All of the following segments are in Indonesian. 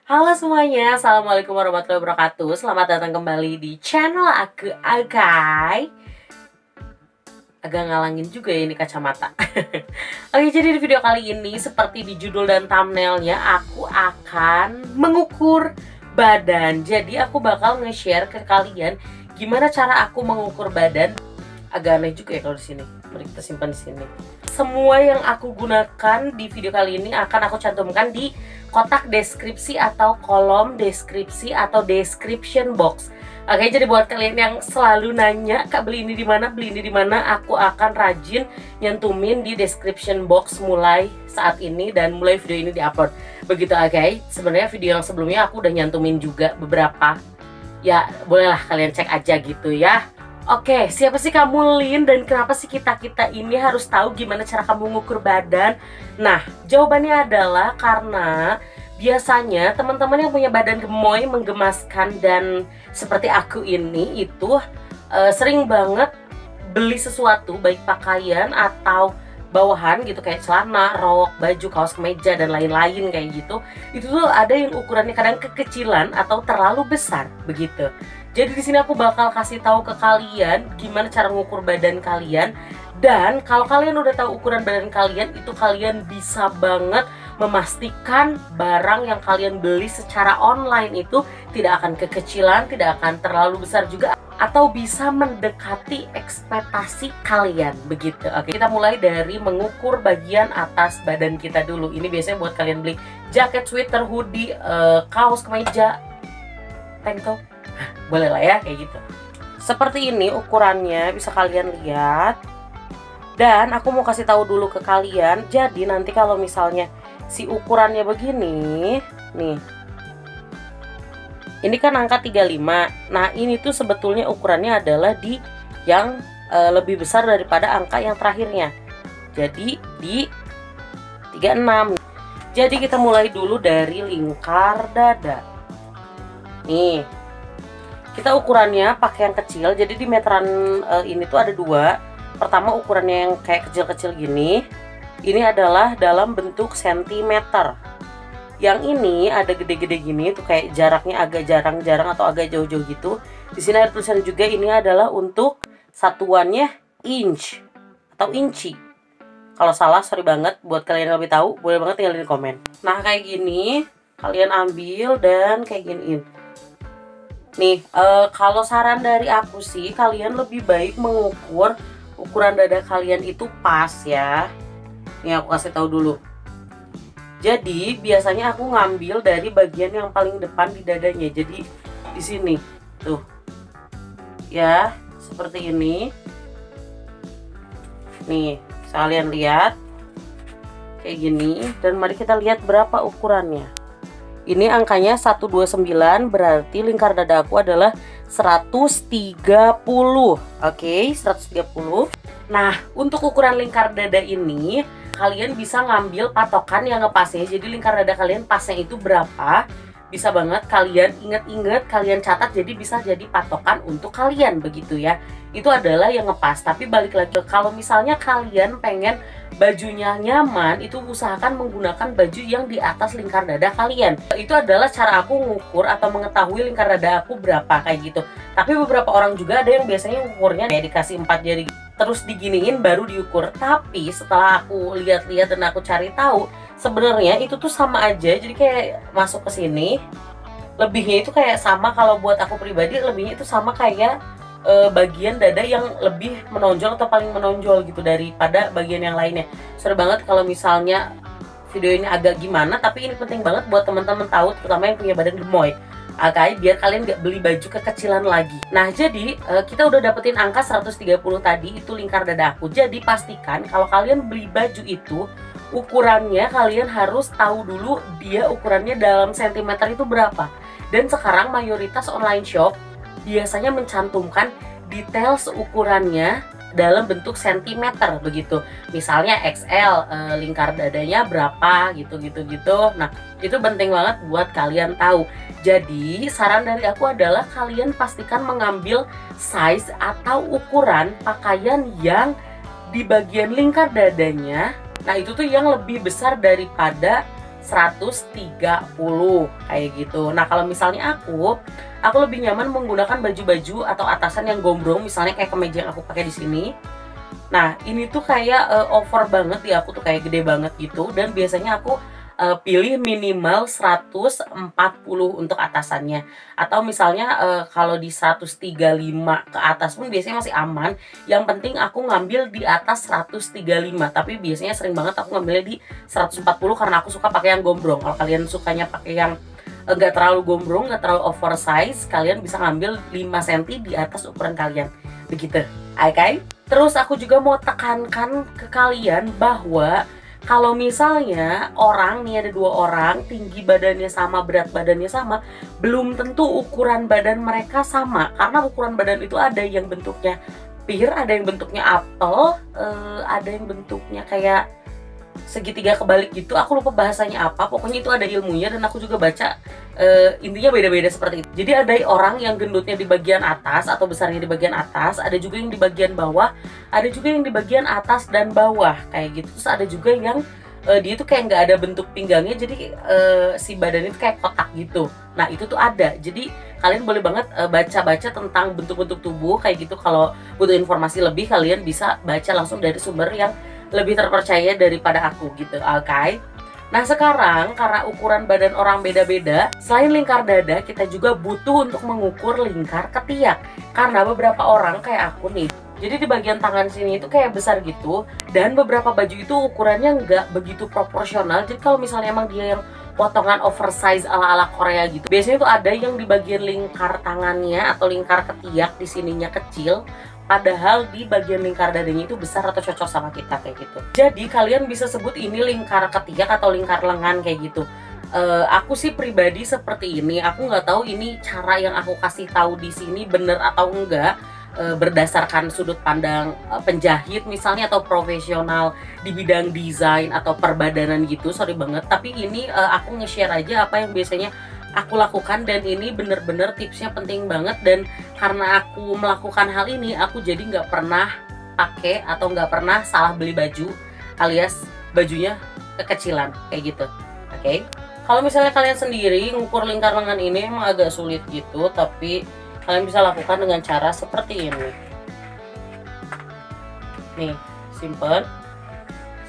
Halo semuanya, Assalamualaikum warahmatullahi wabarakatuh. Selamat datang kembali di channel aku, Agai. Agak ngalangin juga ya ini kacamata. Oke, jadi di video kali ini seperti di judul dan thumbnailnya, aku akan mengukur badan. Jadi aku bakal nge-share ke kalian gimana cara aku mengukur badan. Agak aneh juga ya kalau di sini. Mari kita simpan di sini. Semua yang aku gunakan di video kali ini akan aku cantumkan di kotak deskripsi atau kolom deskripsi atau description box. Oke, jadi buat kalian yang selalu nanya, Kak beli ini di mana, beli ini di mana, aku akan rajin nyentumin di description box mulai saat ini dan mulai video ini diupload. Begitu, oke. Sebenarnya video yang sebelumnya aku udah nyantumin juga beberapa. Ya, bolehlah kalian cek aja gitu ya. Oke, siapa sih kamu, Lin? Dan kenapa sih kita-kita ini harus tahu gimana cara kamu mengukur badan? Nah, jawabannya adalah karena biasanya teman-teman yang punya badan gemoy, menggemaskan, dan seperti aku ini itu sering banget beli sesuatu, baik pakaian atau bawahan gitu, kayak celana, rok, baju, kaos kemeja, dan lain-lain kayak gitu. Itu tuh ada yang ukurannya kadang kekecilan atau terlalu besar, begitu. Jadi di sini aku bakal kasih tahu ke kalian gimana cara mengukur badan kalian, dan kalau kalian udah tahu ukuran badan kalian, itu kalian bisa banget memastikan barang yang kalian beli secara online itu tidak akan kekecilan, tidak akan terlalu besar juga, atau bisa mendekati ekspektasi kalian, begitu. Oke, kita mulai dari mengukur bagian atas badan kita dulu. Ini biasanya buat kalian beli jaket, sweater, hoodie, kaos kemeja, tank top. Boleh lah ya kayak gitu. Seperti ini ukurannya, bisa kalian lihat. Dan aku mau kasih tahu dulu ke kalian. Jadi nanti kalau misalnya si ukurannya begini, nih. Ini kan angka 35. Nah, ini tuh sebetulnya ukurannya adalah di yang lebih besar daripada angka yang terakhirnya. Jadi di 36. Jadi kita mulai dulu dari lingkar dada. Nih. Kita ukurannya pakai yang kecil, jadi di meteran ini tuh ada dua. Pertama ukurannya yang kayak kecil-kecil gini. Ini adalah dalam bentuk sentimeter. Yang ini ada gede-gede gini, tuh kayak jaraknya agak jarang-jarang atau agak jauh-jauh gitu. Di sini ada tulisan juga, ini adalah untuk satuannya inch atau inci. Kalau salah, sorry banget. Buat kalian yang lebih tahu, boleh banget tinggalin komen. Nah, kayak gini, kalian ambil dan kayak giniin. Nih, kalau saran dari aku sih, kalian lebih baik mengukur ukuran dada kalian itu pas ya. Nih aku kasih tahu dulu. Jadi biasanya aku ngambil dari bagian yang paling depan di dadanya. Jadi di sini, tuh, ya seperti ini. Nih, kalian lihat kayak gini. Dan mari kita lihat berapa ukurannya. Ini angkanya 129, berarti lingkar dada aku adalah 130. Oke, 130. Nah, untuk ukuran lingkar dada ini, kalian bisa ngambil patokan yang ngepasnya. Jadi lingkar dada kalian pasnya itu berapa? Bisa banget kalian inget-inget, kalian catat, jadi bisa jadi patokan untuk kalian, begitu ya. Itu adalah yang ngepas. Tapi balik lagi, kalau misalnya kalian pengen bajunya nyaman, itu usahakan menggunakan baju yang di atas lingkar dada kalian. Itu adalah cara aku ngukur atau mengetahui lingkar dada aku berapa, kayak gitu. Tapi beberapa orang juga ada yang biasanya ukurnya kayak dikasih 4 jari terus diginiin baru diukur. Tapi setelah aku lihat-lihat dan aku cari tahu, sebenarnya itu tuh sama aja. Jadi kayak masuk ke sini, lebihnya itu kayak sama. Kalau buat aku pribadi, lebihnya itu sama kayak bagian dada yang lebih menonjol atau paling menonjol gitu daripada bagian yang lainnya. Seru banget kalau misalnya video ini agak gimana, tapi ini penting banget buat teman-teman tahu, terutama yang punya badan gemoy. Oke, biar kalian gak beli baju kekecilan lagi. Nah, jadi kita udah dapetin angka 130 tadi, itu lingkar dada aku. Jadi pastikan kalau kalian beli baju itu, ukurannya kalian harus tahu dulu dia ukurannya dalam sentimeter itu berapa. Dan sekarang mayoritas online shop biasanya mencantumkan detail ukurannya dalam bentuk sentimeter, begitu. Misalnya XL, lingkar dadanya berapa gitu. Nah, itu penting banget buat kalian tahu. Jadi saran dari aku adalah kalian pastikan mengambil size atau ukuran pakaian yang di bagian lingkar dadanya. Nah, itu tuh yang lebih besar daripada 130 kayak gitu. Nah kalau misalnya aku lebih nyaman menggunakan baju-baju atau atasan yang gombrong, misalnya kayak kemeja yang aku pakai di sini. Nah ini tuh kayak over banget di aku tuh, kayak gede banget gitu, dan biasanya aku pilih minimal 140 untuk atasannya. Atau misalnya kalau di 135 ke atas pun biasanya masih aman. Yang penting aku ngambil di atas 135, tapi biasanya sering banget aku ngambilnya di 140 karena aku suka pakai yang gombrong. Kalau kalian sukanya pakai yang nggak terlalu gombrong, nggak terlalu oversize, kalian bisa ngambil 5 cm di atas ukuran kalian, begitu. Oke? Terus aku juga mau tekankan ke kalian bahwa kalau misalnya orang nih, ada 2 orang, tinggi badannya sama, berat badannya sama, belum tentu ukuran badan mereka sama. Karena ukuran badan itu ada yang bentuknya pear, ada yang bentuknya apel, ada yang bentuknya kayak segitiga kebalik gitu. Aku lupa bahasanya apa, pokoknya itu ada ilmunya dan aku juga baca. Intinya beda-beda seperti itu. Jadi ada orang yang gendutnya di bagian atas atau besarnya di bagian atas, ada juga yang di bagian bawah, ada juga yang di bagian atas dan bawah kayak gitu. Terus ada juga yang dia tuh kayak nggak ada bentuk pinggangnya, jadi si badan itu kayak kotak gitu. Nah itu tuh ada. Jadi kalian boleh banget baca-baca tentang bentuk-bentuk tubuh kayak gitu. Kalau butuh informasi lebih, kalian bisa baca langsung dari sumber yang lebih terpercaya daripada aku gitu, oke? Nah sekarang karena ukuran badan orang beda-beda, selain lingkar dada, kita juga butuh untuk mengukur lingkar ketiak. Karena beberapa orang kayak aku nih, jadi di bagian tangan sini itu kayak besar gitu, dan beberapa baju itu ukurannya nggak begitu proporsional. Jadi kalau misalnya emang dia yang potongan oversize ala-ala Korea gitu, biasanya itu ada yang di bagian lingkar tangannya atau lingkar ketiak di sininya kecil, padahal di bagian lingkar dadanya itu besar atau cocok sama kita kayak gitu. Jadi kalian bisa sebut ini lingkar ketiak atau lingkar lengan kayak gitu. Aku sih pribadi seperti ini. Aku nggak tahu ini cara yang aku kasih tahu di sini bener atau enggak, berdasarkan sudut pandang penjahit misalnya atau profesional di bidang desain atau perbadanan gitu. Sorry banget. Tapi ini aku nge-share aja apa yang biasanya aku lakukan, dan ini bener-bener tipsnya penting banget. Dan karena aku melakukan hal ini, aku jadi nggak pernah pakai atau nggak pernah salah beli baju alias bajunya kekecilan kayak gitu. Oke? Kalau misalnya kalian sendiri ngukur lingkar lengan ini emang agak sulit gitu, tapi kalian bisa lakukan dengan cara seperti ini. Nih, simpen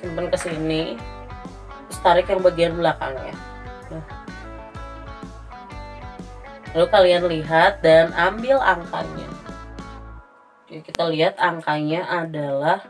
ke sini, terus tarik yang bagian belakangnya. Nah. Lalu kalian lihat dan ambil angkanya. Jadi kita lihat angkanya adalah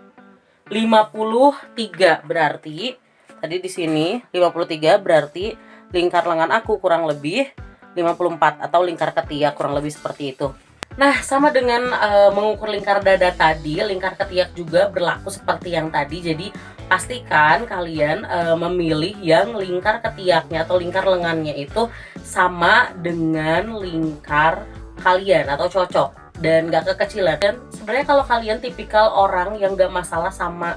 53, berarti tadi di sini 53 berarti lingkar lengan aku kurang lebih 54 atau lingkar ketiak kurang lebih seperti itu. Nah, sama dengan mengukur lingkar dada tadi, lingkar ketiak juga berlaku seperti yang tadi. Jadi pastikan kalian memilih yang lingkar ketiaknya atau lingkar lengannya itu sama dengan lingkar kalian atau cocok dan gak kekecilan. Dan sebenarnya kalau kalian tipikal orang yang gak masalah sama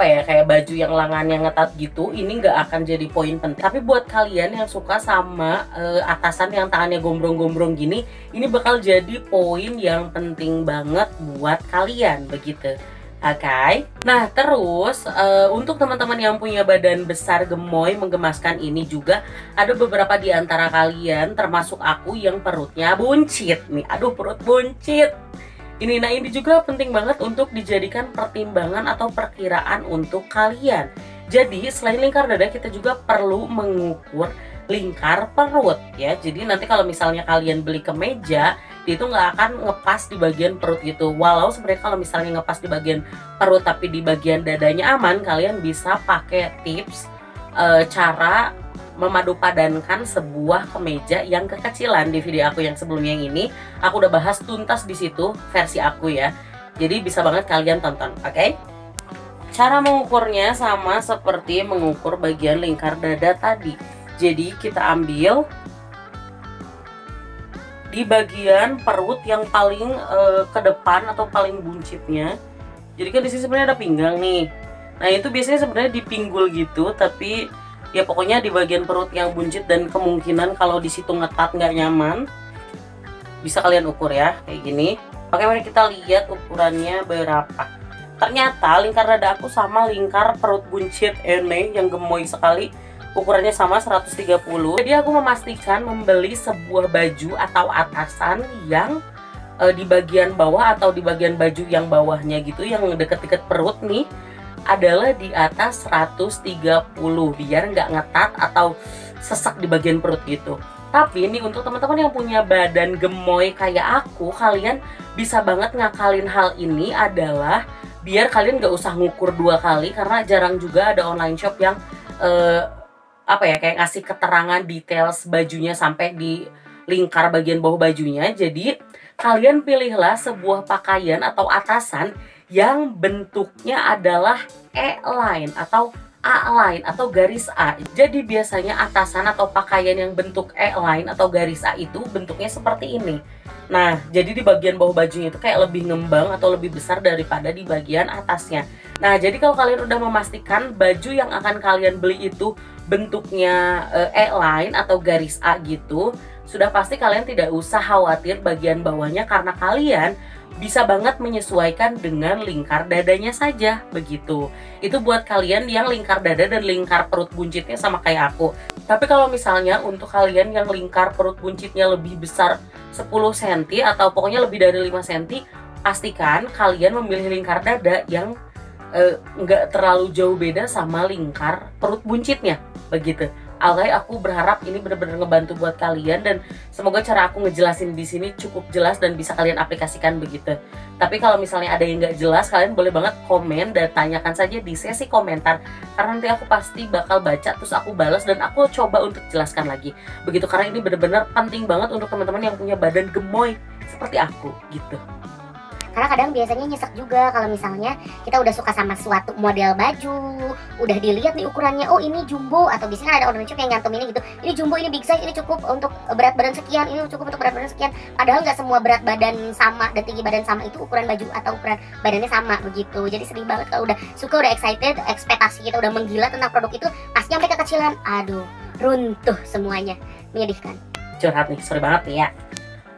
kayak baju yang lengannya ngetat gitu, ini nggak akan jadi poin penting. Tapi buat kalian yang suka sama atasan yang tangannya gombrong-gombrong gini, ini bakal jadi poin yang penting banget buat kalian, begitu. Oke. Nah terus untuk teman-teman yang punya badan besar gemoy menggemaskan ini juga ada beberapa di antara kalian termasuk aku yang perutnya buncit nih. Aduh, perut buncit. Nah ini juga penting banget untuk dijadikan pertimbangan atau perkiraan untuk kalian. Jadi selain lingkar dada, kita juga perlu mengukur lingkar perut ya. Jadi nanti kalau misalnya kalian beli kemeja, itu nggak akan ngepas di bagian perut gitu. Walau sebenarnya kalau misalnya ngepas di bagian perut tapi di bagian dadanya aman, kalian bisa pakai tips cara memadupadankan sebuah kemeja yang kekecilan. Di video aku yang sebelumnya yang ini aku udah bahas tuntas di situ versi aku ya. Jadi bisa banget kalian tonton, oke? Cara mengukurnya sama seperti mengukur bagian lingkar dada tadi. Jadi kita ambil di bagian perut yang paling ke depan atau paling buncitnya. Jadi kan di sini sebenarnya ada pinggang nih. Nah itu biasanya sebenarnya dipinggul gitu, tapi ya pokoknya di bagian perut yang buncit dan kemungkinan kalau di situ ngetat nggak nyaman, bisa kalian ukur ya kayak gini. Oke, mari kita lihat ukurannya berapa. Ternyata lingkar dada aku sama lingkar perut buncit ini yang gemoy sekali ukurannya sama 130. Jadi aku memastikan membeli sebuah baju atau atasan yang di bagian bawah atau di bagian baju yang bawahnya gitu, yang deket-deket perut nih, adalah di atas 130 biar nggak ngetat atau sesak di bagian perut gitu. Tapi ini untuk teman-teman yang punya badan gemoy kayak aku, kalian bisa banget ngakalin hal ini adalah biar kalian nggak usah ngukur 2 kali, karena jarang juga ada online shop yang apa ya, kayak ngasih keterangan details bajunya sampai di lingkar bagian bawah bajunya. Jadi kalian pilihlah sebuah pakaian atau atasan yang bentuknya adalah E-line atau A-line atau garis A. Jadi biasanya atasan atau pakaian yang bentuk E-line atau garis A itu bentuknya seperti ini. Nah, jadi di bagian bawah bajunya itu kayak lebih ngembang atau lebih besar daripada di bagian atasnya. Nah, jadi kalau kalian udah memastikan baju yang akan kalian beli itu bentuknya E-line atau garis A gitu, sudah pasti kalian tidak usah khawatir bagian bawahnya, karena kalian bisa banget menyesuaikan dengan lingkar dadanya saja begitu. Itu buat kalian yang lingkar dada dan lingkar perut buncitnya sama kayak aku. Tapi kalau misalnya untuk kalian yang lingkar perut buncitnya lebih besar 10 cm atau pokoknya lebih dari 5 cm, pastikan kalian memilih lingkar dada yang nggak terlalu jauh beda sama lingkar perut buncitnya begitu. Alright, aku berharap ini benar-benar ngebantu buat kalian dan semoga cara aku ngejelasin di sini cukup jelas dan bisa kalian aplikasikan begitu. Tapi kalau misalnya ada yang nggak jelas, kalian boleh banget komen dan tanyakan saja di sesi komentar, karena nanti aku pasti bakal baca terus aku balas dan aku coba untuk jelaskan lagi begitu, karena ini benar-benar penting banget untuk teman-teman yang punya badan gemoy seperti aku gitu. Karena kadang biasanya nyesek juga kalau misalnya kita udah suka sama suatu model baju, udah dilihat nih ukurannya, oh ini jumbo, atau biasanya ada online shop yang ngantuminnya gitu, ini jumbo, ini big size, ini cukup untuk berat badan sekian, ini cukup untuk berat badan sekian. Padahal nggak semua berat badan sama dan tinggi badan sama itu ukuran baju atau ukuran badannya sama begitu. Jadi sedih banget kalau udah suka, udah excited, ekspektasi kita udah menggila tentang produk itu, pas nyampe kekecilan, aduh, runtuh semuanya, menyedihkan. Curhat nih, sorry banget nih ya.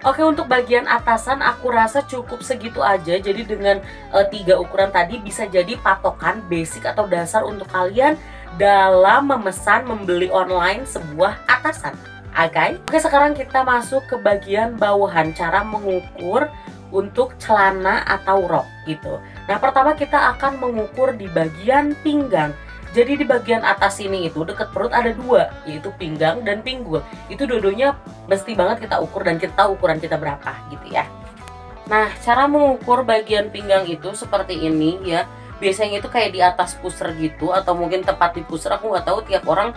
Oke, untuk bagian atasan aku rasa cukup segitu aja. Jadi dengan 3 ukuran tadi bisa jadi patokan basic atau dasar untuk kalian dalam memesan membeli online sebuah atasan. Oke, sekarang kita masuk ke bagian bawahan, cara mengukur untuk celana atau rok gitu. Nah, pertama kita akan mengukur di bagian pinggang. Jadi di bagian atas ini itu deket perut ada 2, yaitu pinggang dan pinggul. Itu dua-duanya mesti banget kita ukur dan kita tahu ukuran kita berapa gitu ya. Nah, cara mengukur bagian pinggang itu seperti ini ya. Biasanya itu kayak di atas pusar gitu, atau mungkin tepat di pusar. Aku nggak tahu tiap orang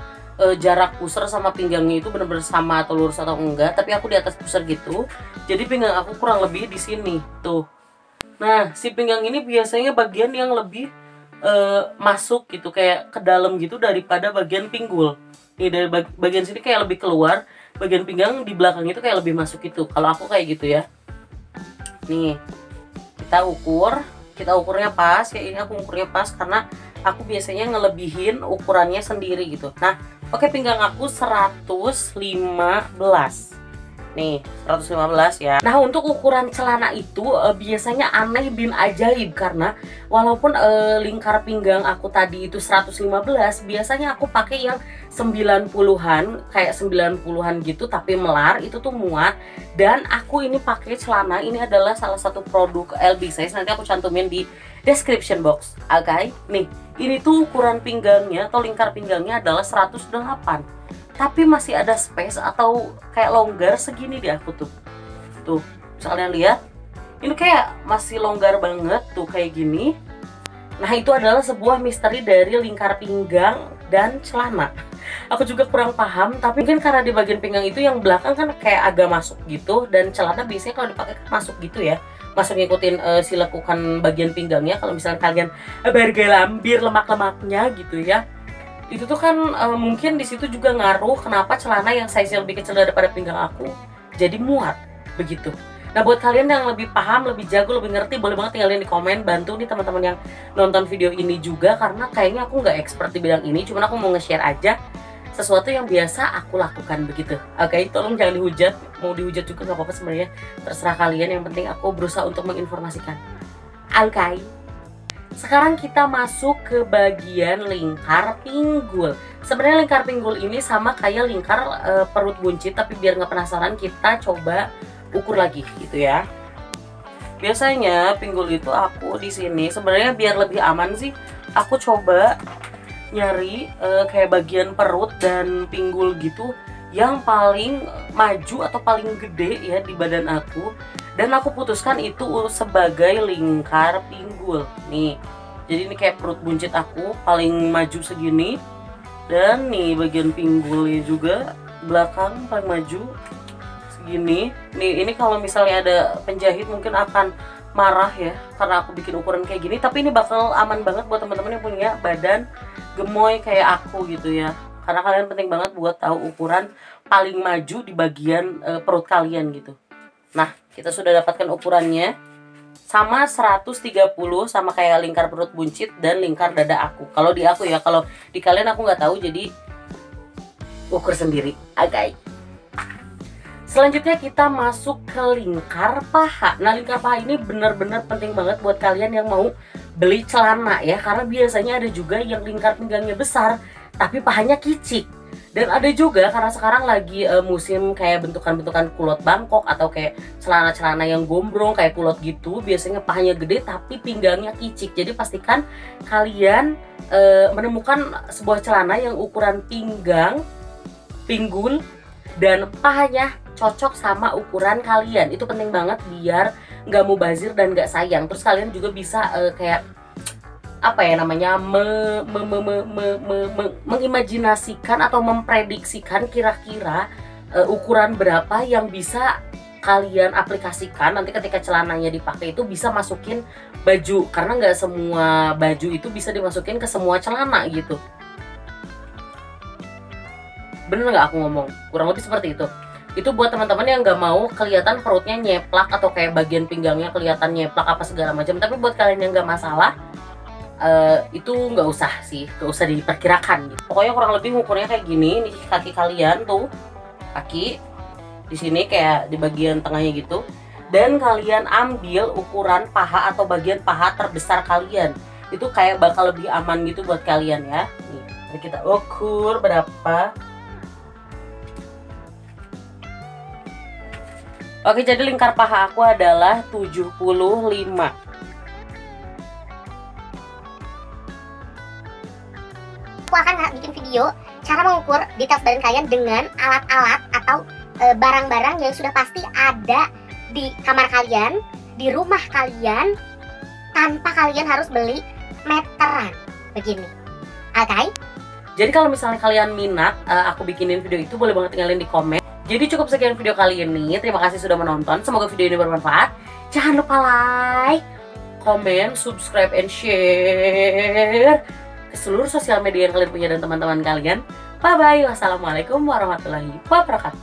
jarak pusar sama pinggangnya itu benar-benar sama atau lurus atau enggak. Tapi aku di atas pusar gitu. Jadi pinggang aku kurang lebih di sini tuh. Nah, si pinggang ini biasanya bagian yang lebih masuk gitu, kayak ke dalam gitu daripada bagian pinggul. Nih dari bagian sini kayak lebih keluar, bagian pinggang di belakang itu kayak lebih masuk gitu. Kalau aku kayak gitu ya. Nih kita ukurnya pas. Kayak ini aku ukurnya pas karena aku biasanya ngelebihin ukurannya sendiri gitu. Nah, oke, pinggang aku 115. Nih 115 ya. Nah, untuk ukuran celana itu biasanya aneh bin ajaib, karena walaupun lingkar pinggang aku tadi itu 115, biasanya aku pakai yang 90-an, kayak 90-an gitu tapi melar, itu tuh muat. Dan aku ini pakai celana, ini adalah salah satu produk LB size, nanti aku cantumin di description box. Oke, nih ini tuh ukuran pinggangnya atau lingkar pinggangnya adalah 108. Tapi masih ada space atau kayak longgar segini di aku tuh. Tuh, bisa kalian lihat. Ini kayak masih longgar banget tuh kayak gini. Nah, itu adalah sebuah misteri dari lingkar pinggang dan celana. Aku juga kurang paham, tapi mungkin karena di bagian pinggang itu yang belakang kan kayak agak masuk gitu, dan celana biasanya kalau dipakai kan masuk gitu ya. Masuk ngikutin si lekukan bagian pinggangnya. Kalau misalnya kalian bergelambir lemak-lemaknya gitu ya. Itu tuh kan mungkin di situ juga ngaruh kenapa celana yang size yang lebih kecil daripada pinggang aku jadi muat begitu. Nah, buat kalian yang lebih paham, lebih jago, lebih ngerti, boleh banget tinggalin di komen, bantu nih teman-teman yang nonton video ini juga, karena kayaknya aku nggak expert di bidang ini, cuman aku mau nge-share aja sesuatu yang biasa aku lakukan begitu. Oke, tolong jangan dihujat, mau dihujat juga nggak apa-apa sebenarnya, terserah kalian, yang penting aku berusaha untuk menginformasikan. Oke. Sekarang kita masuk ke bagian lingkar pinggul. Sebenarnya lingkar pinggul ini sama kayak lingkar perut buncit, tapi biar nggak penasaran kita coba ukur lagi gitu ya. Biasanya pinggul itu aku di sini sebenarnya biar lebih aman sih, aku coba nyari kayak bagian perut dan pinggul gitu yang paling maju atau paling gede ya di badan aku, dan aku putuskan itu sebagai lingkar pinggul nih. Jadi ini kayak perut buncit aku paling maju segini, dan nih bagian pinggulnya juga belakang paling maju segini. Nih ini kalau misalnya ada penjahit mungkin akan marah ya karena aku bikin ukuran kayak gini, tapi ini bakal aman banget buat teman-teman yang punya badan gemoy kayak aku gitu ya, karena kalian penting banget buat tahu ukuran paling maju di bagian perut kalian gitu. Nah, kita sudah dapatkan ukurannya sama 130, sama kayak lingkar perut buncit dan lingkar dada aku. Kalau di aku ya, kalau di kalian aku nggak tahu, jadi ukur sendiri, agak. Selanjutnya kita masuk ke lingkar paha. Nah, lingkar paha ini benar-benar penting banget buat kalian yang mau beli celana ya, karena biasanya ada juga yang lingkar pinggangnya besar tapi pahanya kicik. Dan ada juga karena sekarang lagi musim kayak bentukan-bentukan kulot Bangkok atau kayak celana-celana yang gombrong kayak kulot gitu, biasanya pahanya gede tapi pinggangnya kicik. Jadi pastikan kalian menemukan sebuah celana yang ukuran pinggang, pinggul, dan pahanya cocok sama ukuran kalian. Itu penting banget biar nggak mubazir dan nggak sayang. Terus kalian juga bisa kayak apa ya namanya, mengimajinasikan atau memprediksikan kira-kira ukuran berapa yang bisa kalian aplikasikan nanti ketika celananya dipakai itu bisa masukin baju, karena nggak semua baju itu bisa dimasukin ke semua celana gitu. Bener nggak aku ngomong? Kurang lebih seperti itu. Itu buat teman-teman yang nggak mau kelihatan perutnya nyeplak atau kayak bagian pinggangnya kelihatan nyeplak apa segala macam. Tapi buat kalian yang nggak masalah, itu nggak usah sih, nggak usah diperkirakan gitu. Pokoknya kurang lebih ukurnya kayak gini. Ini kaki kalian tuh, kaki di sini kayak di bagian tengahnya gitu. Dan kalian ambil ukuran paha atau bagian paha terbesar kalian. Itu kayak bakal lebih aman gitu buat kalian ya. Nih, mari kita ukur berapa. Oke, jadi lingkar paha aku adalah 75. Aku akan bikin video cara mengukur detail badan kalian dengan alat-alat atau barang-barang yang sudah pasti ada di kamar kalian, di rumah kalian, tanpa kalian harus beli meteran begini. Oke? Jadi kalau misalnya kalian minat aku bikinin video itu, boleh banget tinggalin di komen. Jadi cukup sekian video kali ini. Terima kasih sudah menonton. Semoga video ini bermanfaat. Jangan lupa like, comment, subscribe, and share ke seluruh sosial media yang kalian punya dan teman-teman kalian. Bye-bye. Wassalamualaikum warahmatullahi wabarakatuh.